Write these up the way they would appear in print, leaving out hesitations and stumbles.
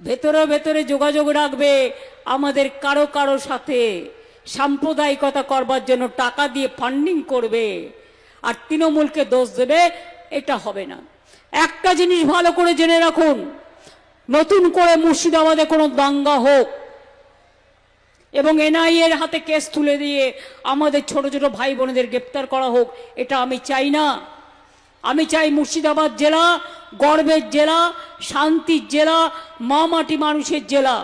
ভেতরে ভেতরে যোগাযোগ রাখবে আমাদের কারো কারো সাথে, সাম্প্রদায়িকতা করবার জন্য টাকা দিয়ে ফান্ডিং করবে আর তৃণমূলকে দোষ দেবে, এটা হবে না। একটা জিনিস ভালো করে জেনে রাখুন, নতুন করে মুর্শিদাবাদে কোনো দাঙ্গা হোক এবং এনআইএ এর হাতে কেস তুলে দিয়ে আমাদের ছোট ছোট ভাই বোনেদের গ্রেপ্তার করা হোক, এটা আমি চাই না। আমি চাই মুর্শিদাবাদ জেলা গর্বের জেলা, শান্তির জেলা, মা মাটি মানুষের জেলা।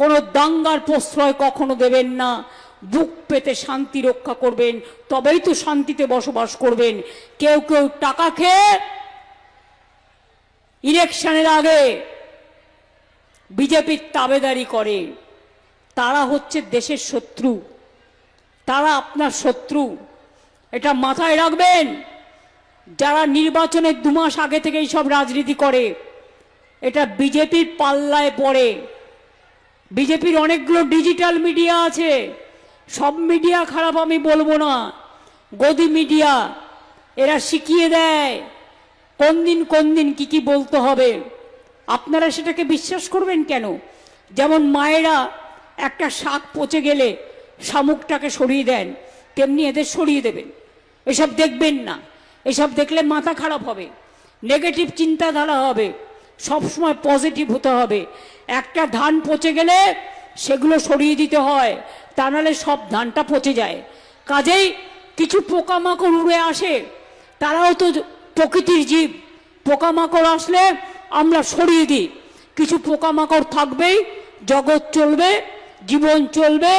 কোনো দাঙ্গার প্রশ্রয় কখনো দেবেন না, বুক পেতে শান্তি রক্ষা করবেন, তবেই তো শান্তিতে বসবাস করবেন। কেউ কেউ টাকা খেয়ে ইলেকশনের আগে বিজেপির তাবেদারি করে, তারা হচ্ছে দেশের শত্রু, তারা আপনার শত্রু, এটা মাথায় রাখবেন। যারা নির্বাচনের 2 মাস আগে থেকেই সব রাজনীতি করে, এটা বিজেপির পাল্লায় পড়ে। বিজেপির অনেকগুলো ডিজিটাল মিডিয়া আছে, সব মিডিয়া খারাপ আমি বলবো না, গদি মিডিয়া, এরা শিখিয়ে দেয় কোন দিন কি বলতে হবে। আপনারা সেটাকে বিশ্বাস করবেন কেন? যেমন মায়েরা একটা শাক পচে গেলে শামুকটাকে সরিয়ে দেন, তেমনি এদের সরিয়ে দেবেন। এসব দেখবেন না, এসব দেখলে মাথা খারাপ হবে, নেগেটিভ চিন্তাধারা হবে, সবসময় পজিটিভ হতে হবে। একটা ধান পচে গেলে সেগুলো সরিয়ে দিতে হয়, তা নাহলে সব ধানটা পচে যায়। কাজেই কিছু পোকামাকড় উড়ে আসে, তারাও তো প্রকৃতির জীব, পোকামাকড় আসলে আমরা সরিয়ে দিই। কিছু পোকামাকড় থাকবেই, জগৎ চলবে, জীবন চলবে,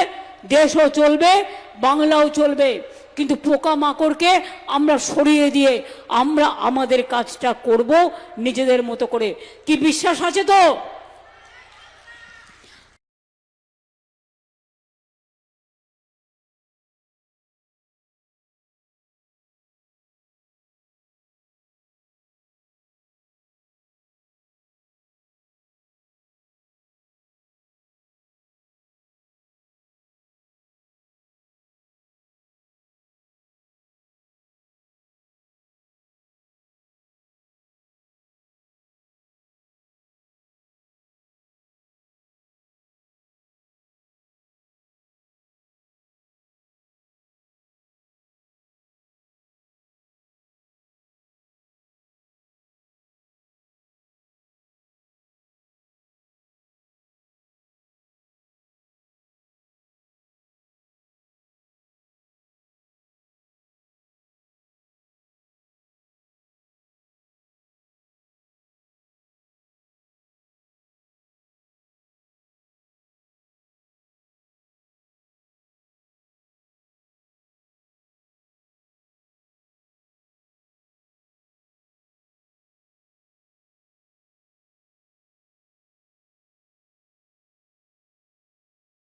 দেশও চলবে, বাংলাও চলবে, কিন্তু পোকামাকড়কে আমরা সরিয়ে দিয়ে আমরা আমাদের কাজটা করব নিজেদের মতো করে। কি বিশ্বাস আছে তো?